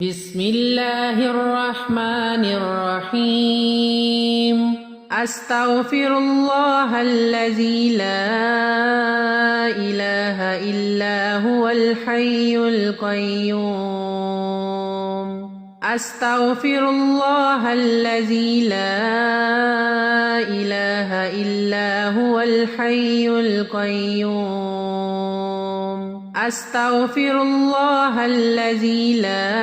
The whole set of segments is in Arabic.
بسم الله الرحمن الرحيم. أستغفر الله الذي لا إله إلا هو الحي القيوم. أستغفر الله الذي لا إله إلا هو الحي القيوم. أستغفر الله الذي لا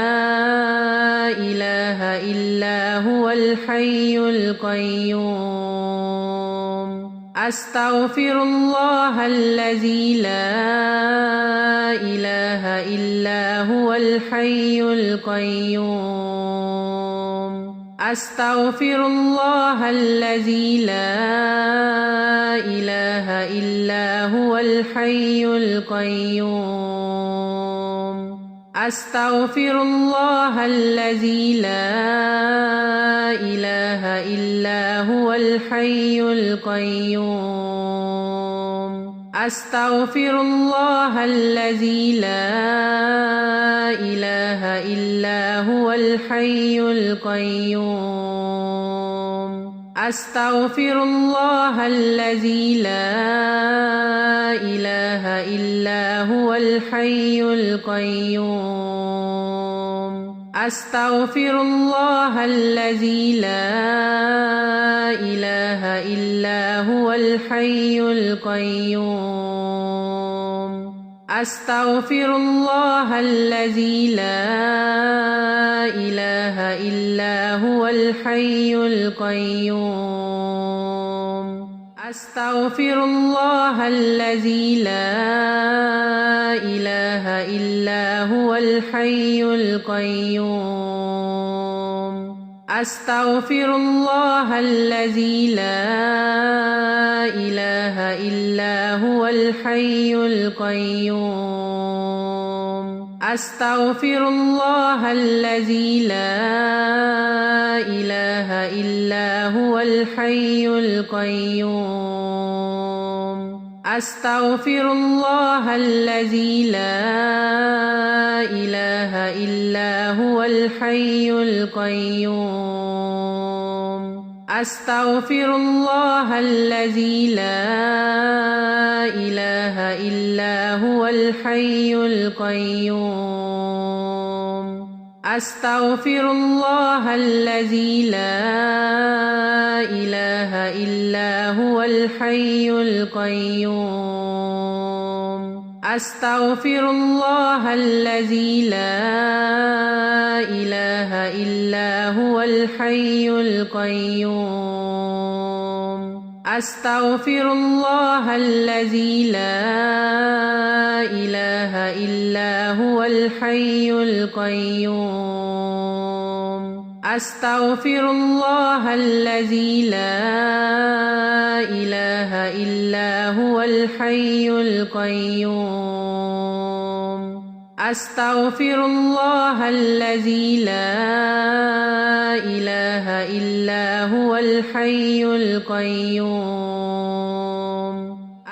إله إلا هو الحي القيوم. أستغفر الله الذي لا إله إلا هو الحي القيوم. أستغفر الله الذي لا إله إلا هو الحي القيوم. أستغفر الله الذي لا إله إلا هو الحي القيوم. أستغفر الله الذي لا إله إلا هو الحي القيوم. أستغفر الله الذي لا إله إلا هو الحي القيوم. أستغفر الله الذي لا إله إلا هو الحي القيوم. أستغفر الله الذي لا إله إلا هو الحي القيوم. أستغفر الله الذي لا إله إلا هو الحي القيوم. أستغفر الله الذي لا إله إلا هو الحي القيوم. أستغفر الله الذي لا إله إلا هو الحي القيوم. أستغفر الله الذي لا إله إلا هو الحي القيوم. أستغفر الله الذي لا إله إلا هو الحي القيوم. أستغفر الله الذي لا إله إلا هو الحي القيوم. أستغفر الله الذي لا إله إلا هو الحي القيوم. أستغفر الله الذي لا إله إلا هو الحي القيوم. أستغفر الله الذي لا إله إلا هو الحي القيوم. أستغفر الله الذي لا إله إلا هو الحي القيوم.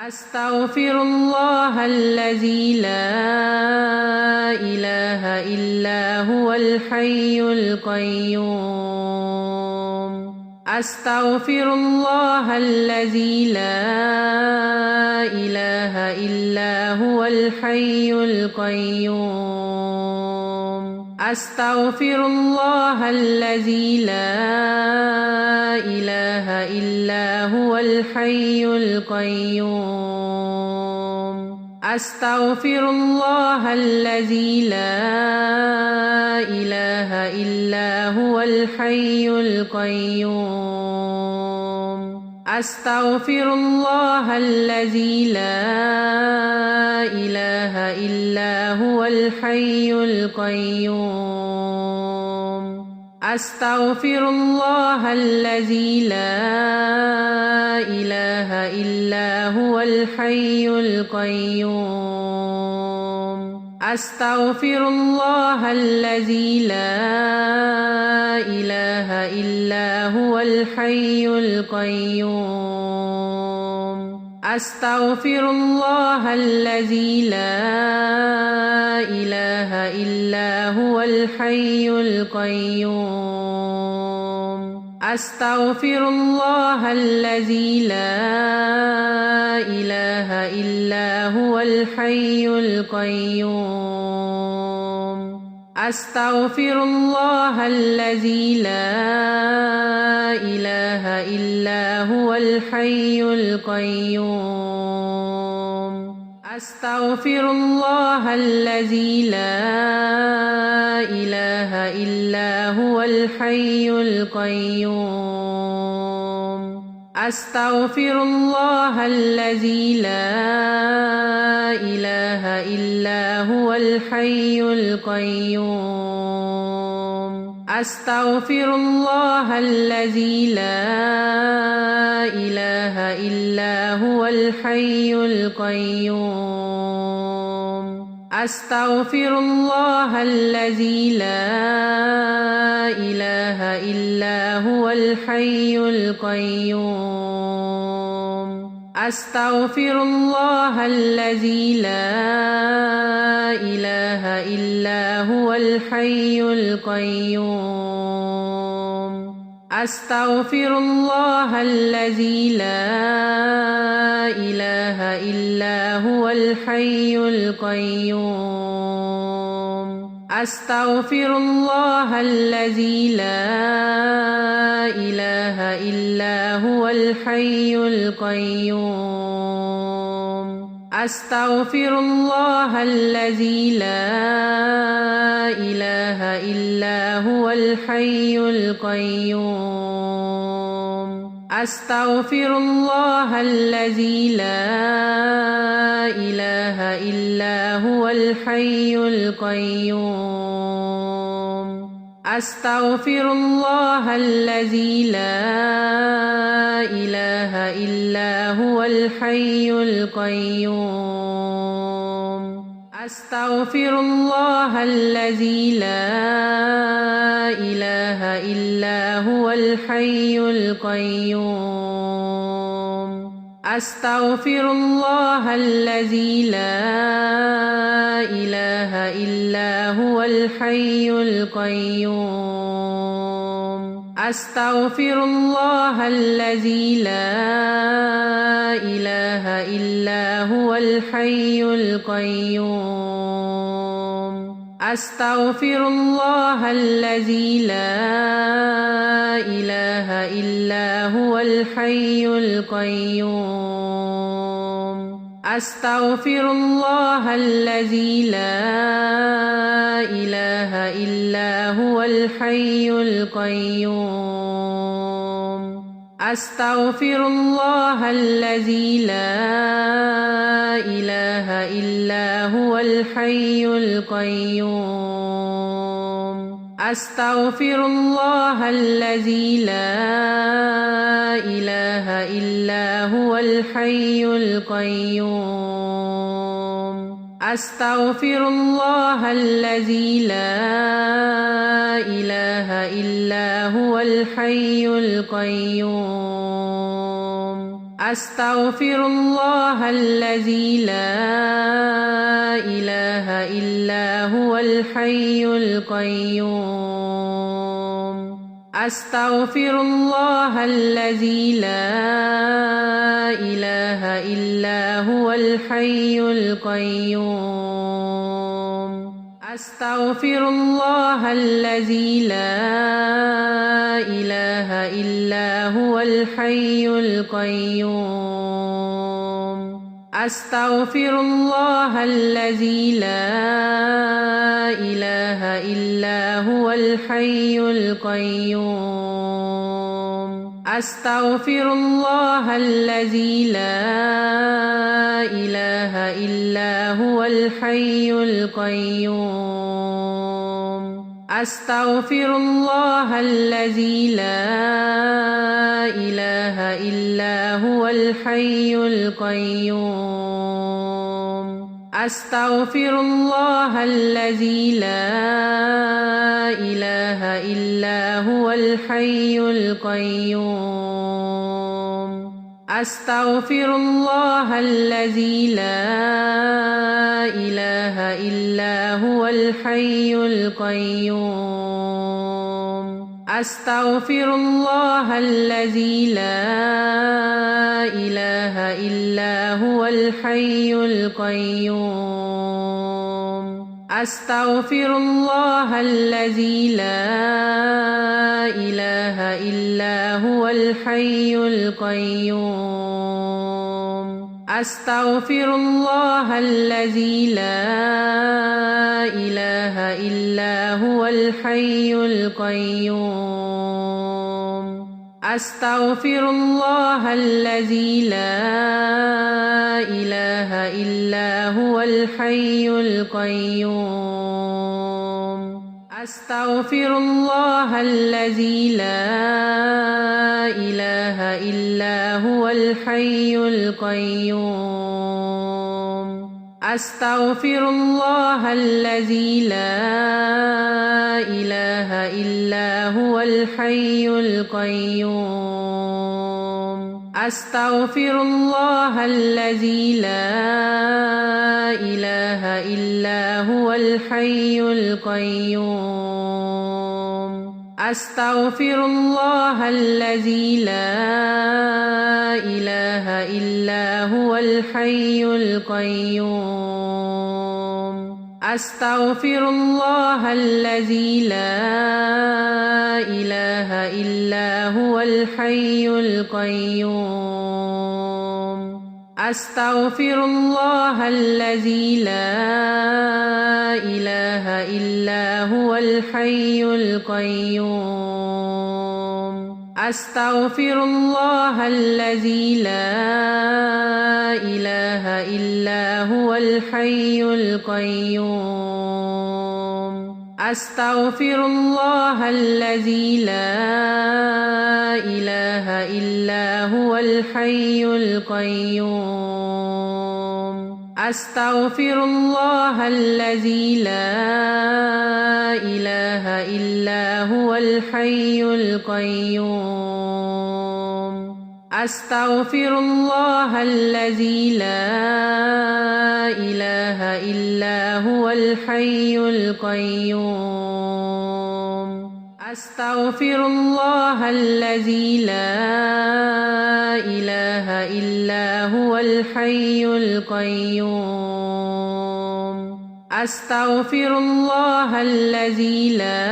أستغفر الله الذي لا إله إلا هو الحي القيوم. أستغفر الله الذي لا إله إلا هو الحي القيوم. أستغفر الله الذي لا إله إلا هو الحي القيوم. أستغفر الله الذي لا إله إلا هو الحي القيوم. أستغفر الله الذي لا إله إلا هو الحي القيوم. أستغفر الله الذي لا إله إلا هو الحي القيوم. أستغفر الله الذي لا إله إلا هو الحي القيوم. أستغفر الله الذي لا إله إلا هو الحي القيوم. أستغفر الله الذي لا إله إلا هو الحي القيوم. أستغفر الله الذي لا إله إلا هو الحي القيوم. أستغفر الله الذي لا إله إلا هو الحي القيوم. أستغفر الله الذي لا إله إلا هو الحي القيوم. أستغفر الله الذي لا إله إلا هو الحي القيوم. أستغفر الله الذي لا إله إلا هو الحي القيوم. أستغفر الله الذي لا إله إلا هو الحي القيوم. أستغفر الله الذي لا إله إلا هو الحي القيوم. أستغفر الله الذي لا إله إلا هو الحي القيوم. أستغفر الله الذي لا إله إلا هو الحي القيوم. أستغفر الله الذي لا إله إلا هو الحي القيوم. أستغفر الله الذي لا إله إلا هو الحي القيوم. أستغفر الله الذي لا إله إلا هو الحي القيوم. أستغفر الله الذي لا إله إلا هو الحي القيوم. أستغفر الله الذي لا إله إلا هو الحي القيوم. أستغفر الله الذي لا إله إلا هو الحي القيوم. أستغفر الله الذي لا إله إلا هو الحي القيوم. أستغفر الله الذي لا إله إلا هو الحي القيوم. أستغفر الله الذي لا إله إلا هو الحي القيوم. أستغفر الله الذي لا إله إلا هو الحي القيوم. أستغفر الله الذي لا إله إلا هو الحي القيوم. أستغفر الله الذي لا إله إلا هو الحي القيوم. أستغفر الله الذي لا إله إلا هو الحي القيوم. أستغفر الله الذي لا إله إلا هو الحي القيوم. أستغفر الله الذي لا إله إلا هو الحي القيوم. أستغفر الله الذي لا إله إلا هو الحي القيوم. أستغفر الله الذي لا إله إلا هو الحي القيوم. أستغفر الله الذي لا إله إلا هو الحي القيوم. أستغفر الله الذي لا إله إلا هو الحي القيوم. أستغفر الله الذي لا إله إلا هو الحي القيوم. أستغفر الله الذي لا إله إلا هو الحي القيوم. أستغفر الله الذي لا إله إلا هو الحي القيوم. أستغفر الله الذي لا إله إلا هو الحي القيوم. أستغفر الله الذي لا إله إلا هو الحي القيوم. أستغفر الله الذي لا إله إلا هو الحي القيوم. أستغفر الله الذي لا إله إلا هو الحي القيوم. أستغفر الله الذي لا إله إلا هو الحي القيوم. أستغفر الله الذي لا إله إلا هو الحي القيوم. أستغفر الله الذي لا إله إلا هو الحي القيوم. أستغفر الله الذي لا إله إلا هو الحي القيوم. أستغفر الله الذي لا إله إلا هو الحي القيوم. أستغفر الله الذي لا إله إلا هو الحي القيوم. أستغفر الله الذي لا إله إلا هو الحي القيوم. أستغفر الله الذي لا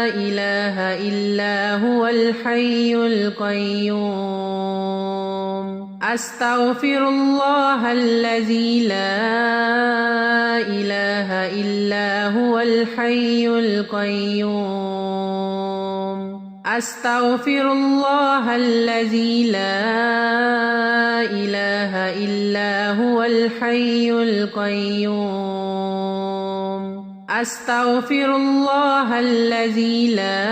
إله إلا هو الحي القيوم. أستغفر الله الذي لا إله إلا هو الحي القيوم. أستغفر الله الذي لا إله إلا هو الحي القيوم. أستغفر الله الذي لا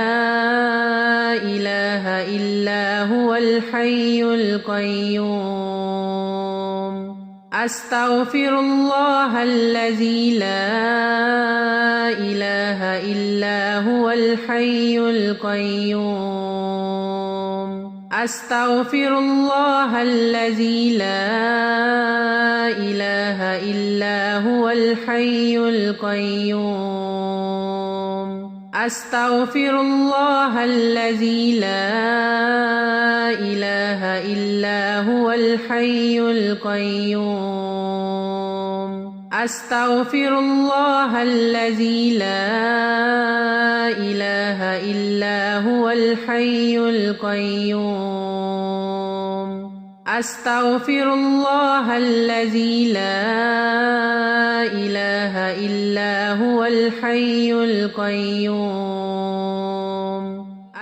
إله إلا هو الحي القيوم. أستغفر الله الذي لا إله إلا هو الحي القيوم. أستغفر الله الذي لا إله إلا هو الحي القيوم. أستغفر الله الذي لا إله إلا هو الحي القيوم. أستغفر الله الذي لا إله إلا هو الحي القيوم. أستغفر الله الذي لا إله إلا هو الحي القيوم.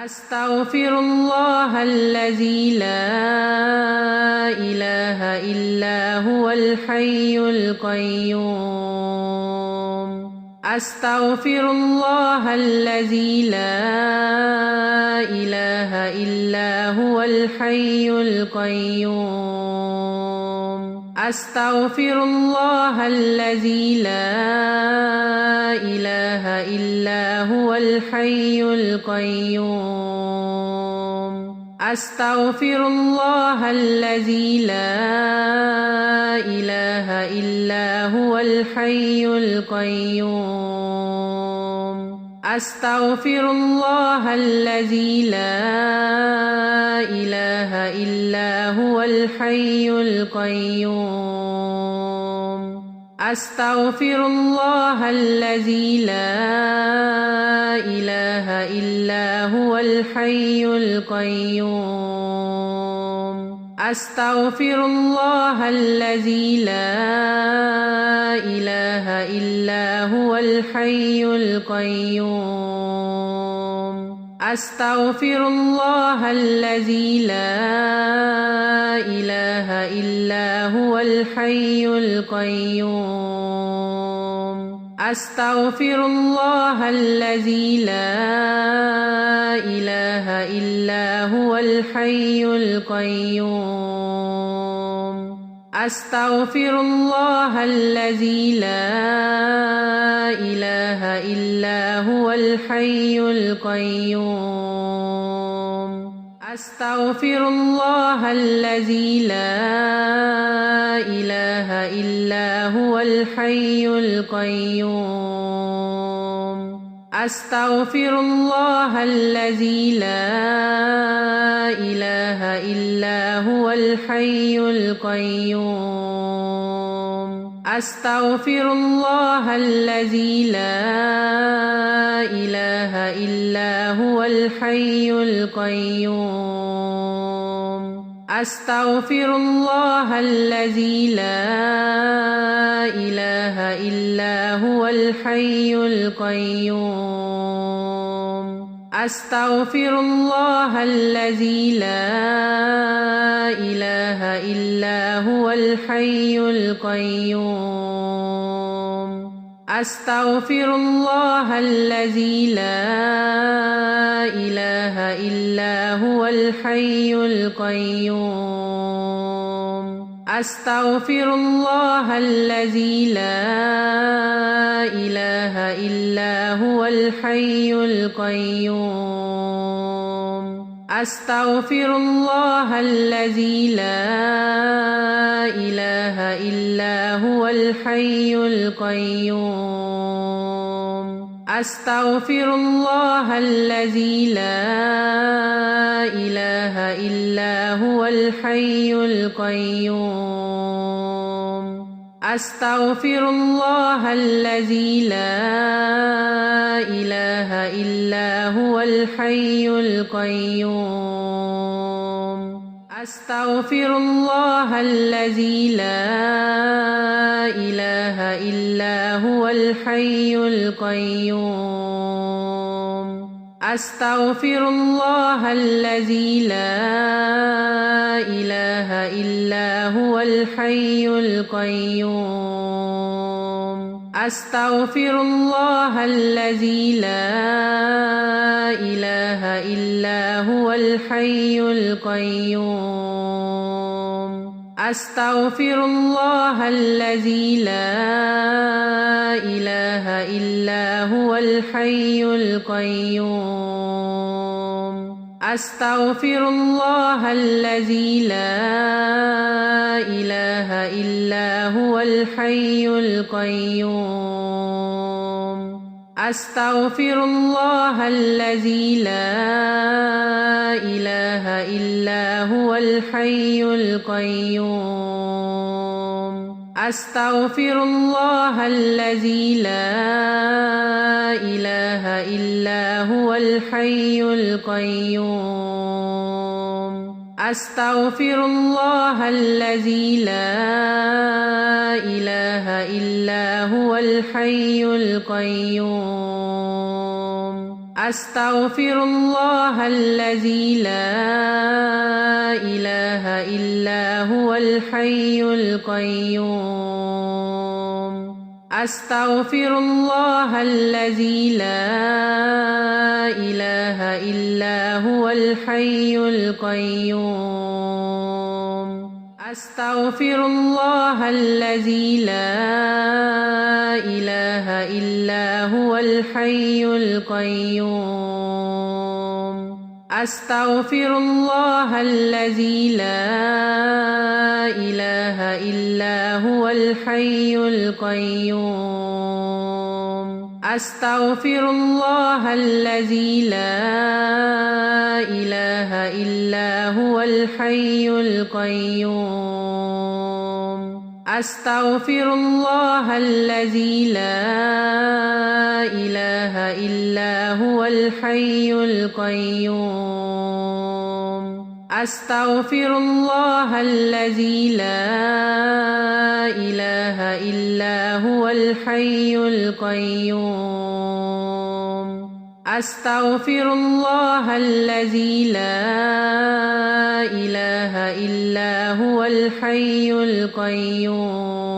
أستغفر الله الذي لا إله إلا هو الحي القيوم. أستغفر الله الذي لا إله إلا هو الحي القيوم. أستغفر الله الذي لا إله إلا هو الحي القيوم. أستغفر الله الذي لا إله إلا هو الحي القيوم أستغفر الله الذي لا إله إلا هو الحي القيوم أستغفر الله الذي لا إله إلا هو الحي القيوم أستغفر الله الذي لا إله إلا هو الحي القيوم أستغفر الله الذي لا إله إلا هو الحي القيوم أستغفر الله الذي لا إله إلا هو الحي القيوم أستغفر الله الذي لا إله إلا هو الحي القيوم أستغفر الله الذي لا إله إلا هو الحي القيوم أستغفر الله الذي لا إله إلا هو الحي القيوم أستغفر الله الذي لا إله إلا هو الحي القيوم أستغفر الله الذي لا إله إلا هو الحي القيوم أستغفر الله الذي لا إله إلا هو الحي القيوم أستغفر الله الذي لا إله إلا هو الحي القيوم أستغفر الله الذي لا إله إلا هو الحي القيوم أستغفر الله الذي لا إله إلا هو الحي القيوم أستغفر الله الذي لا إله إلا هو الحي القيوم أستغفر الله الذي لا إله إلا هو الحي القيوم أستغفر الله الذي لا إله إلا هو الحي القيوم أستغفر الله الذي لا إله إلا هو الحي القيوم أستغفر الله الذي لا إله إلا هو الحي القيوم أستغفر الله الذي لا إله إلا هو الحي القيوم أستغفر الله الذي لا إله إلا هو الحي القيوم أستغفر الله الذي لا إله إلا هو الحي القيوم أستغفر الله الذي لا إله إلا هو الحي القيوم أستغفر الله الذي لا إله إلا هو الحي القيوم أستغفر الله الذي لا إله إلا هو الحي القيوم أستغفر الله الذي لا إله إلا هو الحي القيوم أستغفر الله الذي لا إله إلا هو الحي القيوم أستغفر الله الذي لا إله إلا هو الحي القيوم أستغفر الله الذي لا إله إلا هو الحي القيوم أستغفر الله الذي لا إله إلا هو الحي القيوم أستغفر الله الذي لا إله إلا هو الحي القيوم أستغفر الله الذي لا إله إلا هو الحي القيوم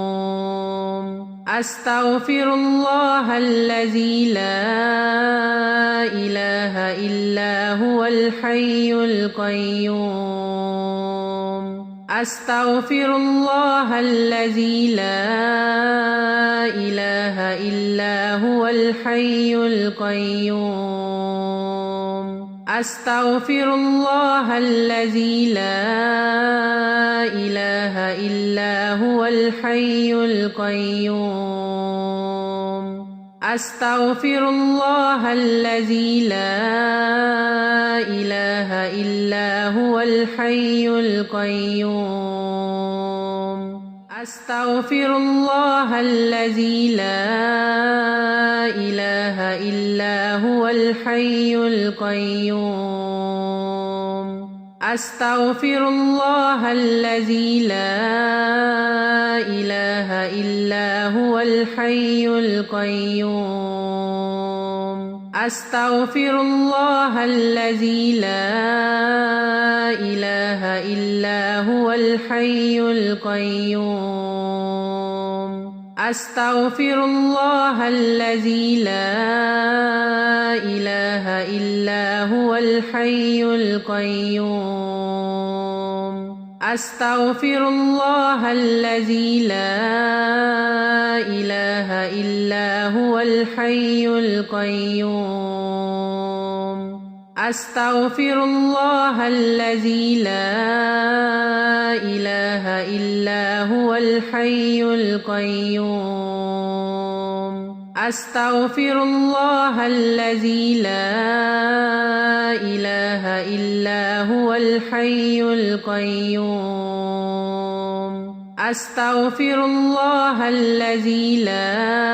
أستغفر الله الذي لا إله إلا هو الحي القيوم أستغفر الله الذي لا إله إلا هو الحي القيوم أستغفر الله الذي لا إله إلا هو الحي القيوم أستغفر الله الذي لا إله إلا هو الحي القيوم أستغفر الله الذي لا إله إلا هو الحي القيوم أستغفر الله الذي لا إله إلا هو الحي القيوم أستغفر الله الذي لا إله إلا هو الحي القيوم أستغفر الله الذي لا إله إلا هو الحي القيوم أستغفر الله الذي لا إله إلا هو الحي القيوم أستغفر الله الذي لا إله إلا هو الحي القيوم أستغفر الله الذي لا إله إلا هو الحي القيوم أستغفر الله الذي لا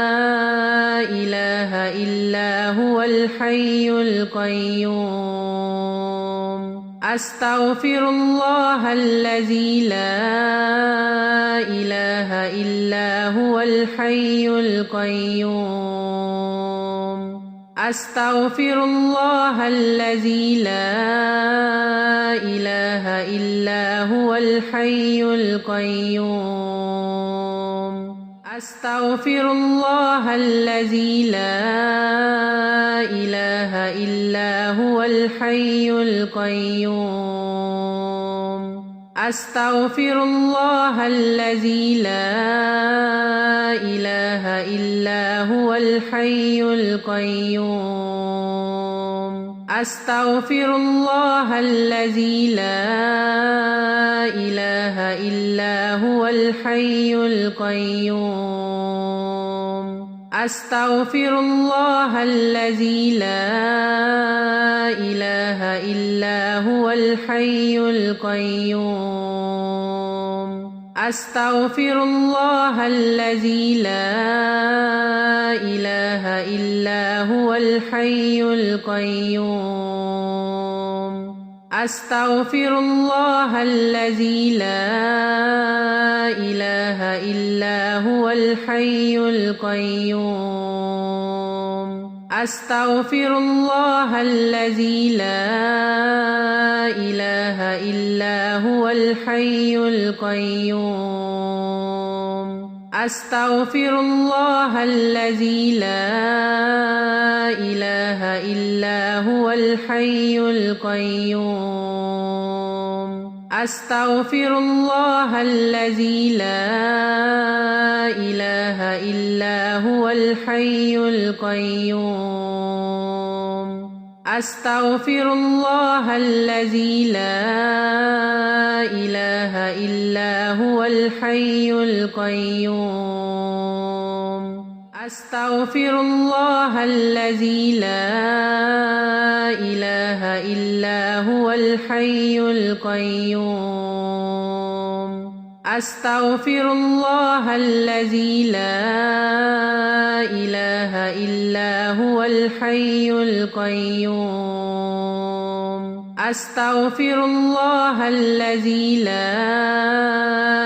إله إلا هو الحي القيوم أستغفر الله الذي لا إله إلا هو الحي القيوم أستغفر الله الذي لا إله إلا هو الحي القيوم أستغفر الله الذي لا إله إلا هو الحي القيوم أستغفر الله الذي لا إله إلا هو الحي القيوم أستغفر الله الذي لا إله إلا هو الحي القيوم أستغفر الله الذي لا إله إلا هو الحي القيوم أستغفر الله الذي لا إله إلا هو الحي القيوم أستغفر الله الذي لا إله إلا هو الحي القيوم أستغفر الله الذي لا إله إلا هو الحي القيوم أستغفر الله الذي لا إله إلا هو الحي القيوم أستغفر الله الذي لا إله إلا هو الحي القيوم أستغفر الله الذي لا إله إلا هو الحي القيوم أستغفر الله الذي لا إله إلا هو الحي القيوم أستغفر الله الذي لا إله إلا هو الحي القيوم أستغفر الله الذي لا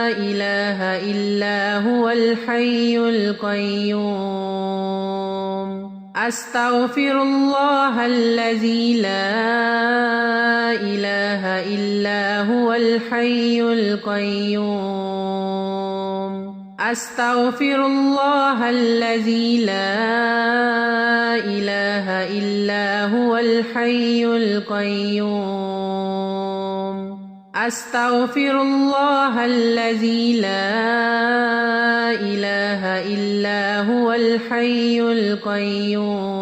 إله إلا هو الحي القيوم أستغفر الله الذي لا إله إلا هو الحي القيوم أستغفر الله الذي لا إله إلا هو الحي القيوم أستغفر الله الذي لا إله إلا هو الحي القيوم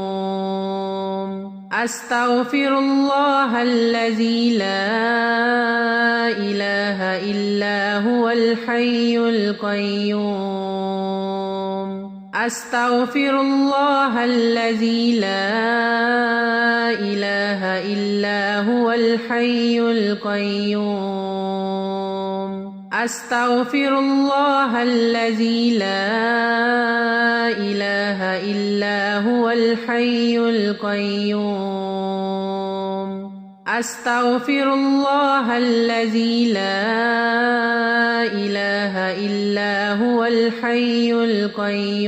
أستغفر الله الذي لا إله إلا هو الحي القيوم أستغفر الله الذي لا إله إلا هو الحي القيوم أستغفر الله الذي لا إله إلا هو الحي القيوم أستغفر الله الذي لا إله إلا هو الحي القيوم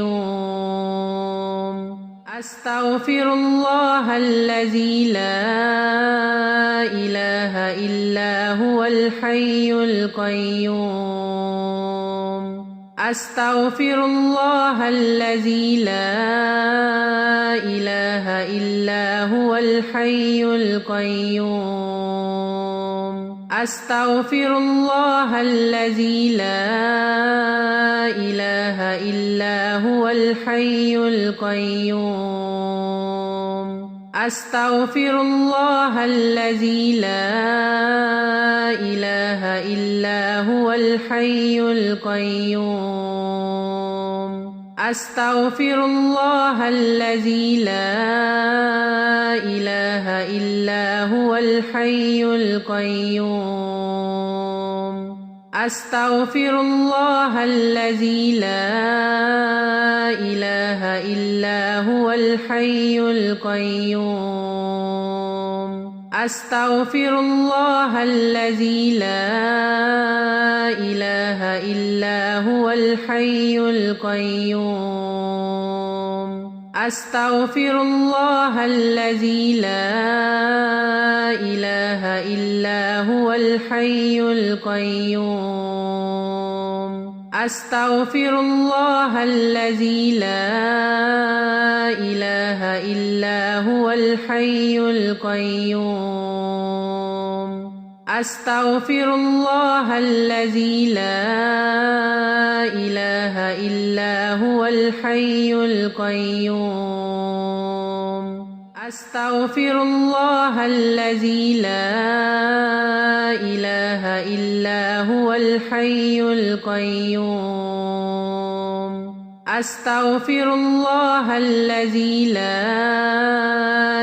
أستغفر الله الذي لا إله إلا هو الحي القيوم أستغفر الله الذي لا إله إلا هو الحي القيوم أستغفر الله الذي لا إله إلا هو الحي القيوم أستغفر الله الذي لا إله إلا هو الحي القيوم أستغفر الله الذي لا إله إلا هو الحي القيوم أستغفر الله الذي لا إله إلا هو الحي القيوم أستغفر الله الذي لا إله إلا هو الحي القيوم أستغفر الله الذي لا إله إلا هو الحي القيوم أستغفر الله الذي لا إله إلا هو الحي القيوم أستغفر الله الذي لا إله إلا هو الحي القيوم أستغفر الله الذي لا إله إلا هو الحي القيوم أستغفر الله الذي لا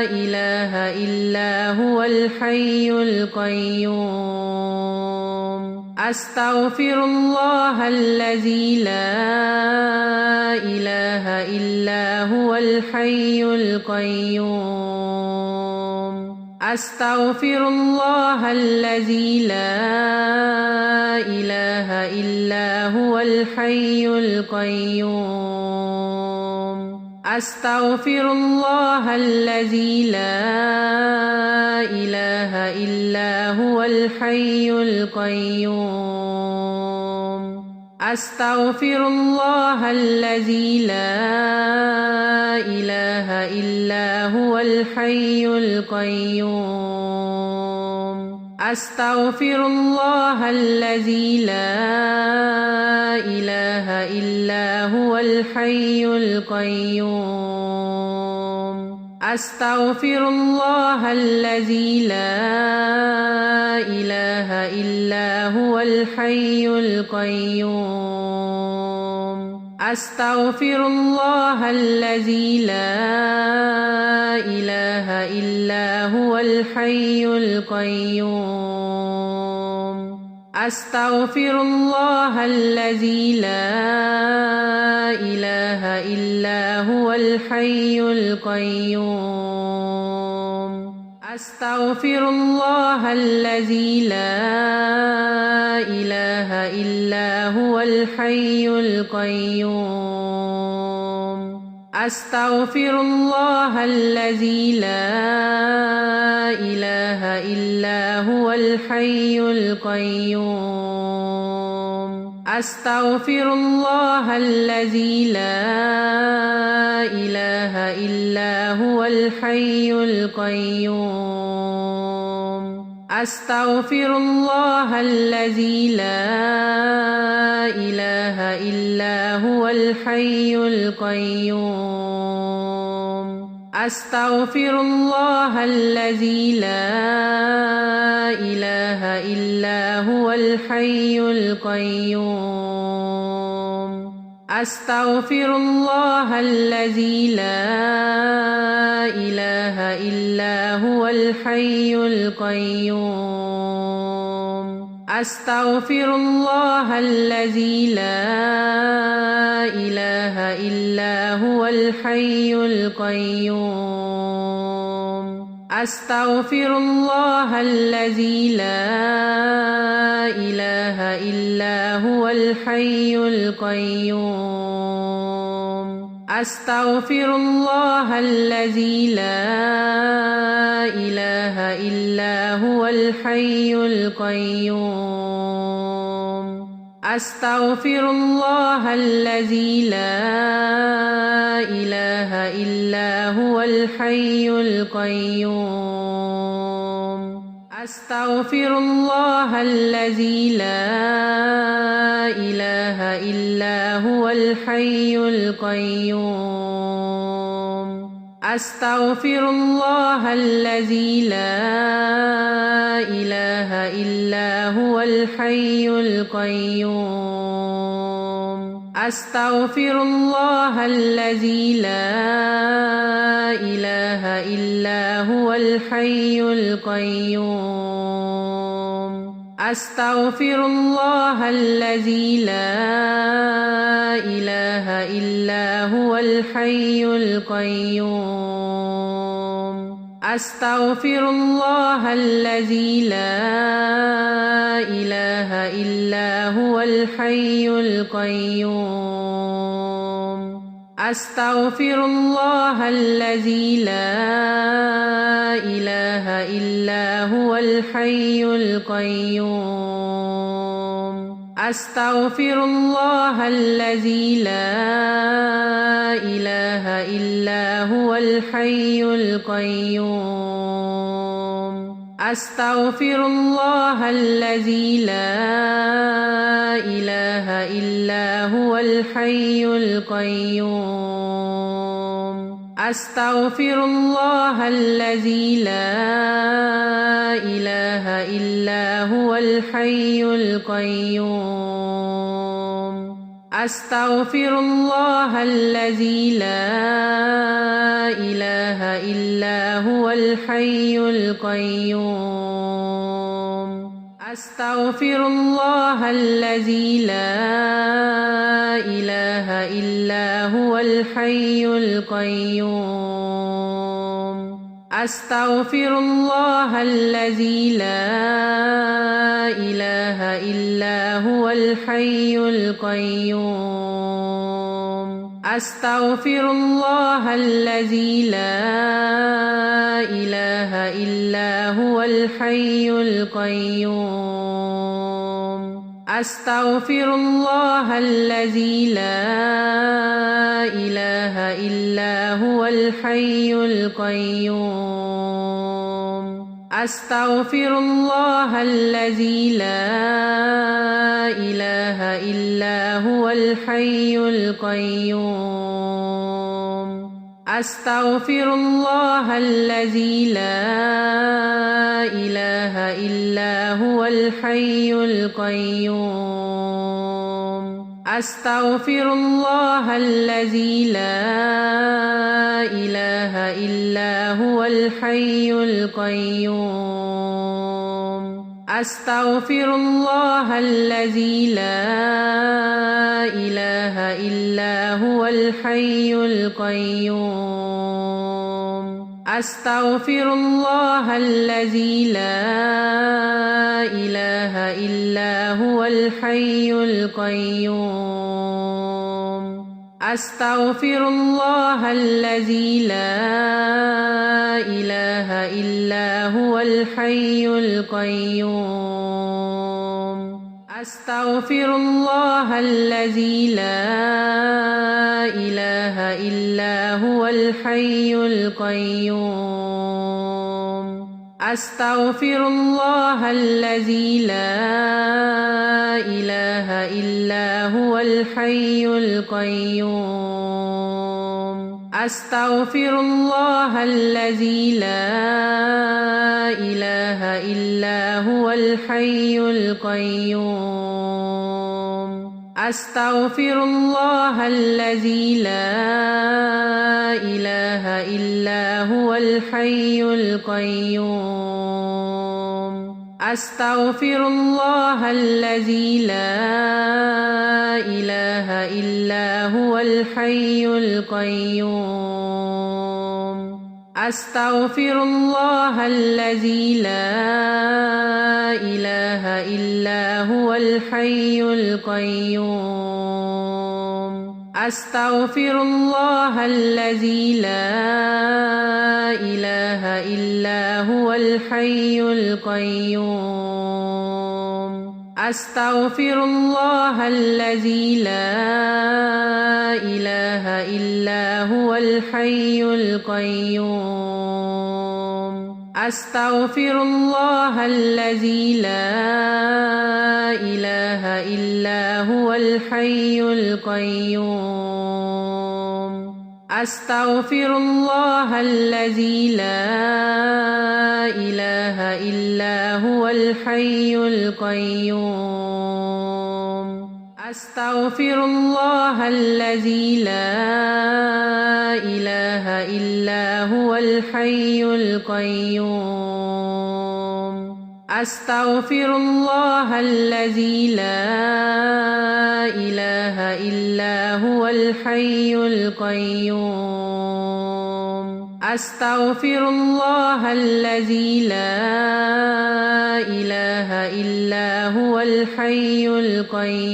إله إلا هو الحي القيوم أستغفر الله الذي لا إله إلا هو الحي القيوم أستغفر الله الذي لا إله إلا هو الحي القيوم أستغفر الله الذي لا إله إلا هو الحي القيوم أستغفر الله الذي لا إله إلا هو الحي القيوم أستغفر الله الذي لا إله إلا هو الحي القيوم أستغفر الله الذي لا إله إلا هو الحي القيوم أستغفر الله الذي لا إله إلا هو الحي القيوم أستغفر الله الذي لا إله إلا هو الحي القيوم أستغفر الله الذي لا إله إلا هو الحي القيوم أستغفر الله الذي لا إله إلا هو الحي القيوم أستغفر الله الذي لا إله إلا هو الحي القيوم أستغفر الله الذي لا إله إلا هو الحي القيوم أستغفر الله الذي لا إله إلا هو الحي القيوم أستغفر الله الذي لا إله إلا هو الحي القيوم أستغفر الله الذي لا إله إلا هو الحي القيوم أستغفر الله الذي لا إله إلا هو الحي القيوم أستغفر الله الذي لا إله إلا هو الحي القيوم أستغفر الله الذي لا إله إلا هو الحي القيوم أستغفر الله الذي لا إله إلا هو الحي القيوم أستغفر الله الذي لا إله إلا هو الحي القيوم أستغفر الله الذي لا إله إلا هو الحي القيوم أستغفر الله الذي لا إله إلا هو الحي القيوم أستغفر الله الذي لا إله إلا هو الحي القيوم أستغفر الله الذي لا إله إلا هو الحي القيوم أستغفر الله الذي لا إله إلا هو الحي القيوم أستغفر الله الذي لا إله إلا هو الحي القيوم أستغفر الله الذي لا إله إلا هو الحي القيوم أستغفر الله الذي لا إله إلا هو الحي القيوم أستغفر الله الذي لا إله إلا هو الحي القيوم أستغفر الله الذي لا إله إلا هو الحي القيوم أستغفر الله الذي لا إله إلا هو الحي القيوم أستغفر الله الذي لا إله إلا هو الحي القيوم أستغفر الله الذي لا إله إلا هو الحي القيوم أستغفر الله الذي لا إله إلا هو الحي القيوم. أستغفر الله الذي لا إله إلا هو الحي القيوم. أستغفر الله الذي لا إله إلا هو الحي القيوم. أستغفر الله الذي لا إله إلا هو الحي القيوم. أستغفر الله الذي لا إله إلا هو الحي القيوم. أستغفر الله الذي لا إله إلا هو الحي القيوم. أستغفر الله الذي لا إله إلا هو الحي القيوم. أستغفر الله الذي لا إله إلا هو الحي القيوم. أستغفر الله الذي لا إله إلا هو الحي القيوم. أستغفر الله الذي لا إله إلا هو الحي القيوم. أستغفر الله الذي لا إله إلا هو الحي القيوم. أستغفر الله الذي لا إله إلا هو الحي القيوم. أستغفر الله الذي لا إله إلا هو الحي القيوم. أستغفر الله الذي لا إله إلا هو الحي القيوم. أستغفر الله الذي لا إله إلا هو الحي القيوم. أستغفر الله الذي لا إله إلا هو الحي القيوم. أستغفر الله الذي لا إله إلا هو الحي القيوم. أستغفر الله الذي لا إله إلا هو الحي القيوم.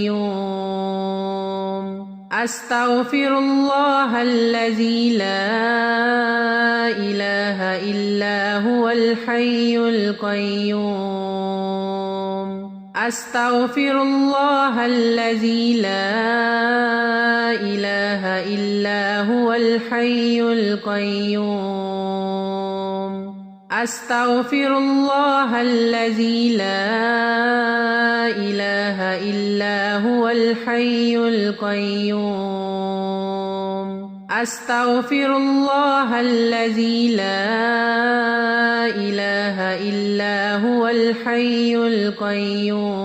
أستغفر الله الذي لا إله إلا هو الحي القيوم. أستغفر الله الذي لا إله إلا هو الحي القيوم. أستغفر الله الذي لا إله إلا هو الحي القيوم. أستغفر الله الذي لا إله إلا هو الحي القيوم.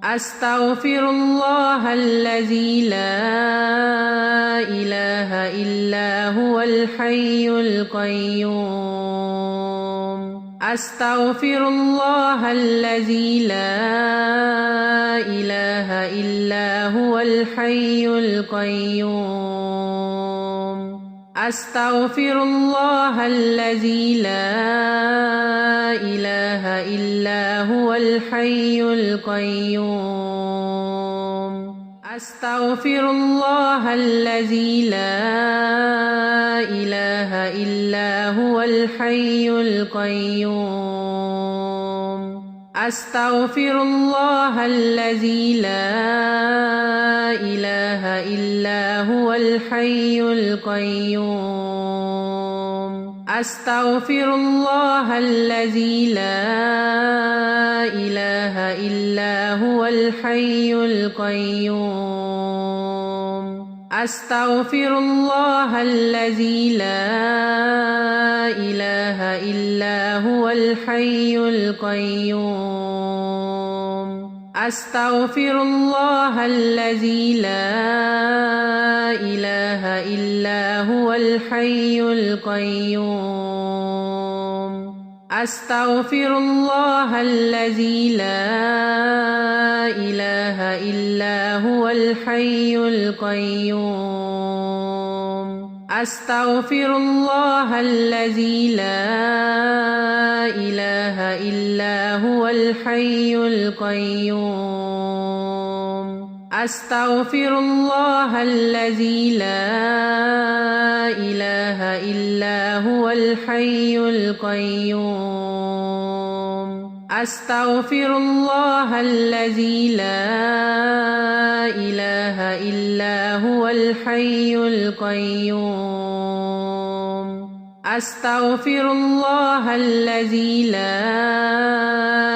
أستغفر الله الذي لا إله إلا هو الحي القيوم. أستغفر الله الذي لا إله إلا هو الحي القيوم. أستغفر الله الذي لا إله إلا هو الحي القيوم. أستغفر الله الذي لا إله إلا هو الحي القيوم. أستغفر الله الذي لا إله إلا هو الحي القيوم. أستغفر الله الذي لا إله إلا هو الحي القيوم. أستغفر الله الذي لا إله إلا هو الحي القيوم. أستغفر الله الذي لا إله إلا هو الحي القيوم. أستغفر الله الذي لا إله إلا هو الحي القيوم. أستغفر الله الذي لا إله إلا هو الحي القيوم. أستغفر الله الذي لا إله إلا هو الحي القيوم. أستغفر الله الذي لا إله إلا هو الحي القيوم. أستغفر الله الذي لا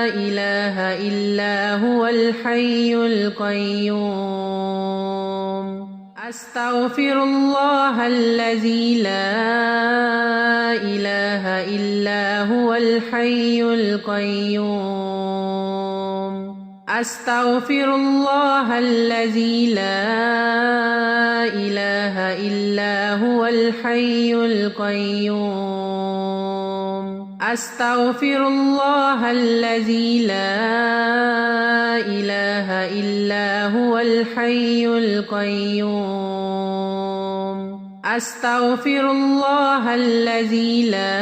إله إلا هو الحي القيوم. أستغفر الله الذي لا إله إلا هو الحي القيوم. أستغفر الله الذي لا إله إلا هو الحي القيوم. أستغفر الله الذي لا إله إلا هو الحي القيوم. أستغفر الله الذي لا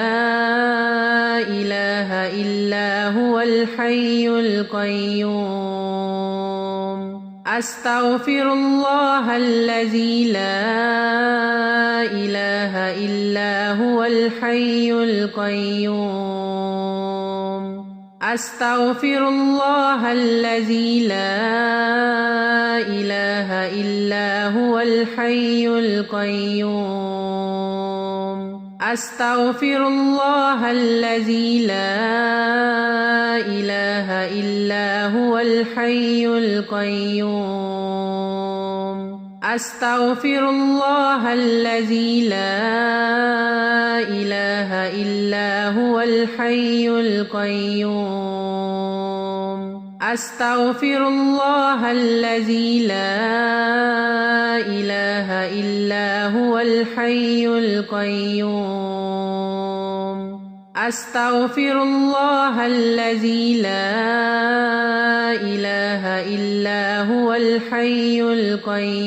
إله إلا هو الحي القيوم. أستغفر الله الذي لا إله إلا هو الحي القيوم. أستغفر الله الذي لا إله إلا هو الحي القيوم. أستغفر الله الذي لا إله إلا هو الحي القيوم. أستغفر الله الذي لا إله إلا هو الحي القيوم. أستغفر الله الذي لا إله إلا هو الحي القيوم. أستغفر الله الذي لا إله إلا هو الحي القيوم.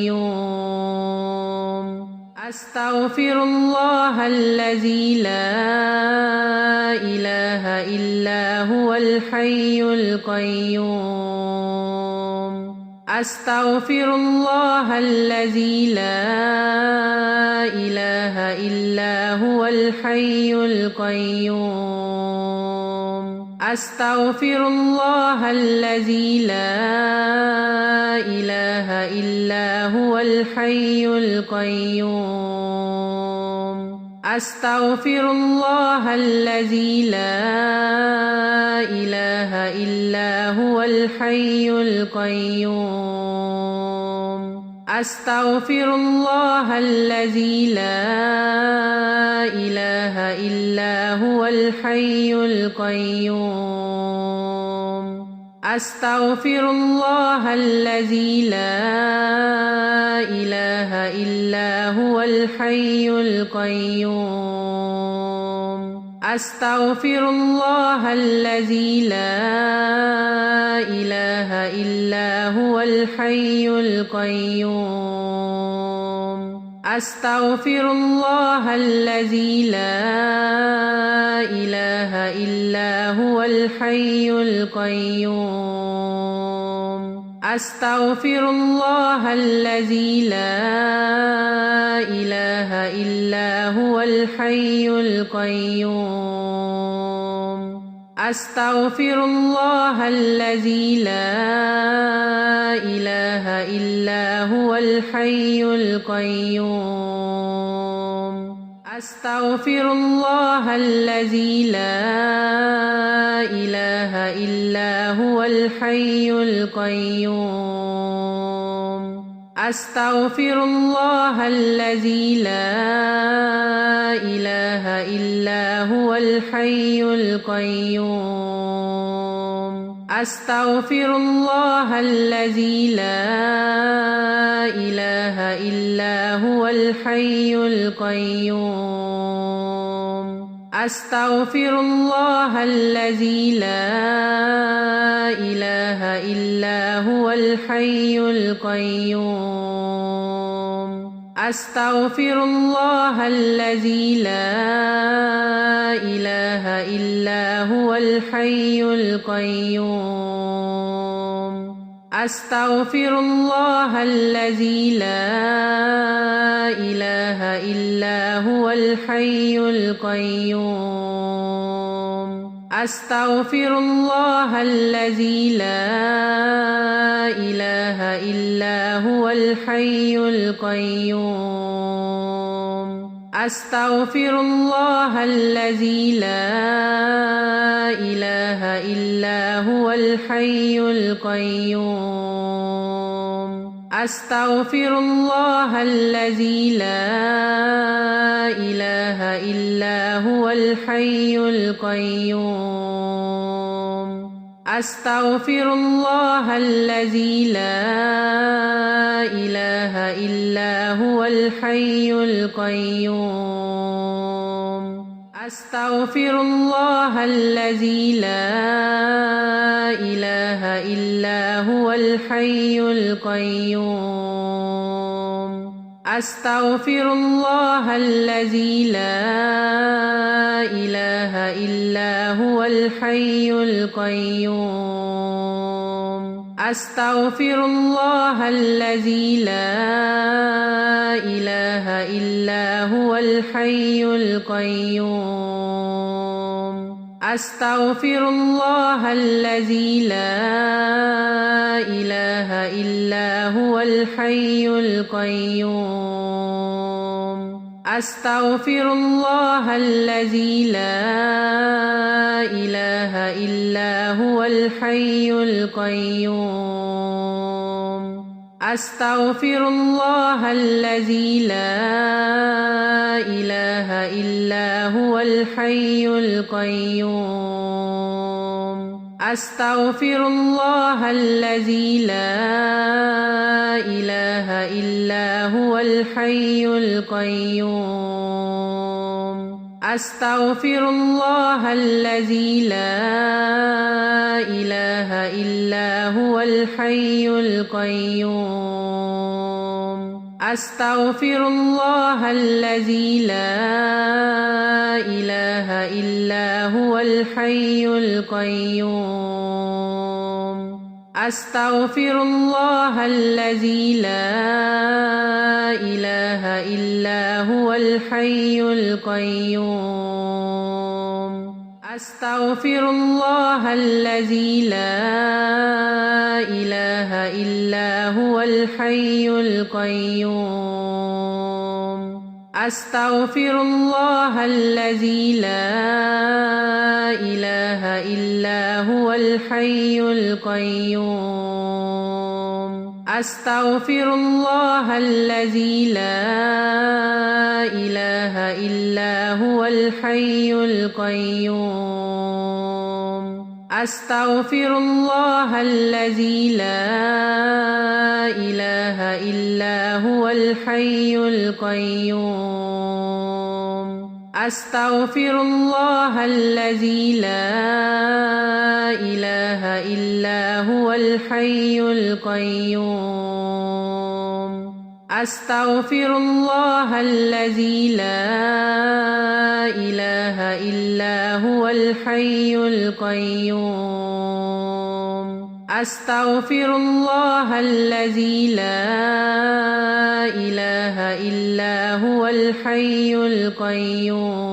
أستغفر الله الذي لا إله إلا هو الحي القيوم. أستغفر الله الذي لا إله إلا هو الحي القيوم. أستغفر الله الذي لا إله إلا هو الحي القيوم. أستغفر الله الذي لا إله إلا هو الحي القيوم. أستغفر الله الذي لا إله إلا هو الحي القيوم. أستغفر الله الذي لا إله إلا هو الحي القيوم. أستغفر الله الذي لا إله إلا هو الحي القيوم. أستغفر الله الذي لا إله إلا هو الحي القيوم. أستغفر الله الذي لا إله إلا هو الحي القيوم. أستغفر الله الذي لا إله إلا هو الحي القيوم. أستغفر الله الذي لا إله إلا هو الحي القيوم. أستغفر الله الذي لا إله إلا هو الحي القيوم أستغفر الله الذي لا إله إلا هو الحي القيوم أستغفر الله الذي لا إله إلا هو الحي القيوم أستغفر الله الذي لا إله إلا هو الحي القيوم أستغفر الله الذي لا إله إلا هو الحي القيوم أستغفر الله الذي لا إله إلا هو الحي القيوم أستغفر الله الذي لا إله إلا هو الحي القيوم أستغفر الله الذي لا إله إلا هو الحي القيوم أستغفر الله الذي لا إله إلا هو الحي القيوم أستغفر الله الذي لا إله إلا هو الحي القيوم أستغفر الله الذي لا إله إلا هو الحي القيوم أستغفر الله الذي لا إله إلا هو الحي القيوم أستغفر الله الذي لا إله إلا هو الحي القيوم أستغفر الله الذي لا إله إلا هو الحي القيوم أستغفر الله الذي لا إله إلا هو الحي القيوم أستغفر الله الذي لا إله إلا هو الحي القيوم أستغفر الله الذي لا إله إلا هو الحي القيوم أستغفر الله الذي لا إله إلا هو الحي القيوم أستغفر الله الذي لا إله إلا هو الحي القيوم أستغفر الله الذي لا إله إلا هو الحي القيوم أستغفر الله الذي لا إله إلا هو الحي القيوم أستغفر الله الذي لا إله إلا هو الحي القيوم أستغفر الله الذي لا إله إلا هو الحي القيوم أستغفر الله الذي لا إله إلا هو الحي القيوم أستغفر الله الذي لا إله إلا هو الحي القيوم أستغفر الله الذي لا إله إلا هو الحي القيوم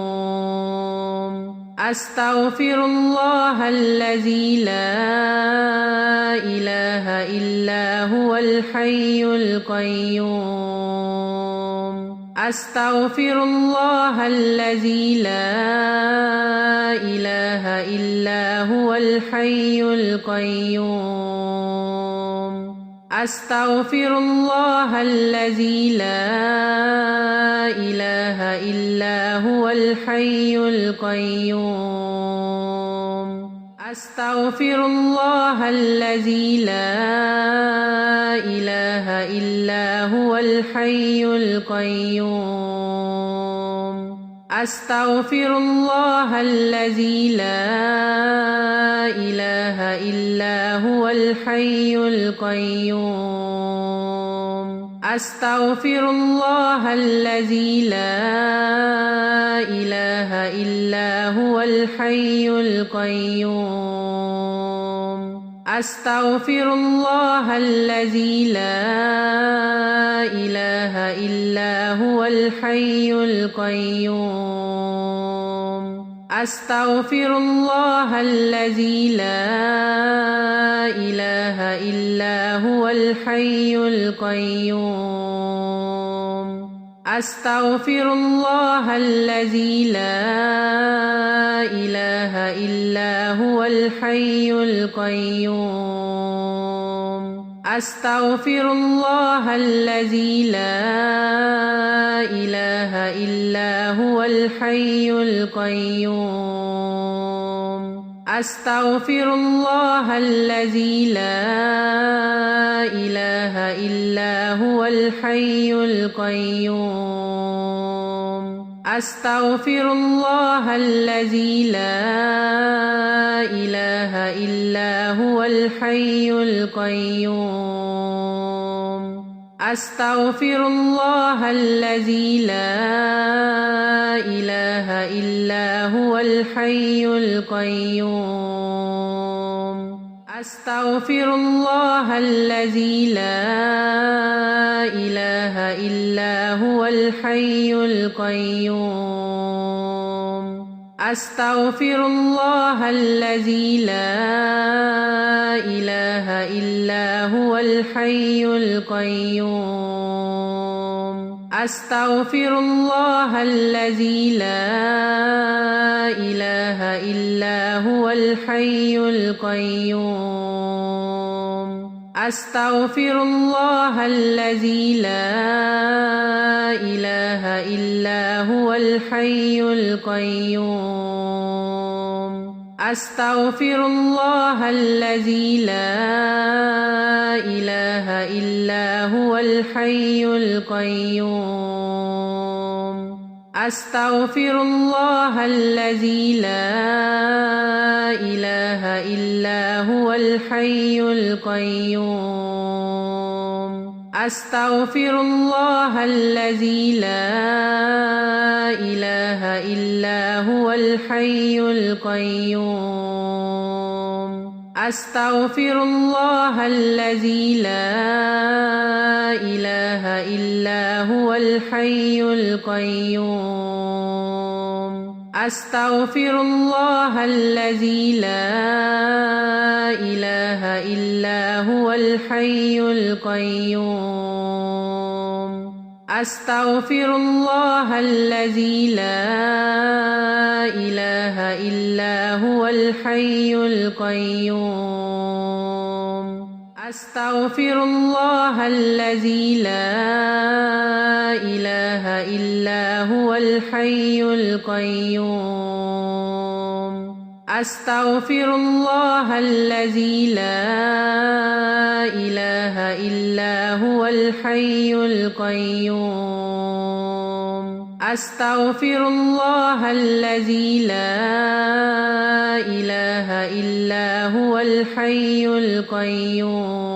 أستغفر الله الذي لا إله إلا هو الحي القيوم أستغفر الله الذي لا إله إلا هو الحي القيوم أستغفر الله الذي لا إله إلا هو الحي القيوم أستغفر الله الذي لا إله إلا هو الحي القيوم أستغفر الله الذي لا إله إلا هو الحي القيوم أستغفر الله الذي لا إله إلا هو الحي القيوم أستغفر الله الذي لا إله إلا هو الحي القيوم أستغفر الله الذي لا إله إلا هو الحي القيوم أستغفر الله الذي لا إله إلا هو الحي القيوم أستغفر الله الذي لا إله إلا هو الحي القيوم أستغفر الله الذي لا إله إلا هو الحي القيوم أستغفر الله الذي لا إله إلا هو الحي القيوم أستغفر الله الذي لا إله إلا هو الحي القيوم أستغفر الله الذي لا إله إلا هو الحي القيوم أستغفر الله الذي لا إله إلا هو الحي القيوم أستغفر الله الذي لا إله إلا هو الحي القيوم أستغفر الله الذي لا إله إلا هو الحي القيوم أستغفر الله الذي لا إله إلا هو الحي القيوم أستغفر الله الذي لا إله إلا هو الحي القيوم أستغفر الله الذي لا إله إلا هو الحي القيوم أستغفر الله الذي لا إله إلا هو الحي القيوم أستغفر الله الذي لا إله إلا هو الحي القيوم أستغفر الله الذي لا إله إلا هو الحي القيوم أستغفر الله الذي لا إله إلا هو الحي القيوم أستغفر الله الذي لا إله إلا هو الحي القيوم أستغفر الله الذي لا إله إلا هو الحي القيوم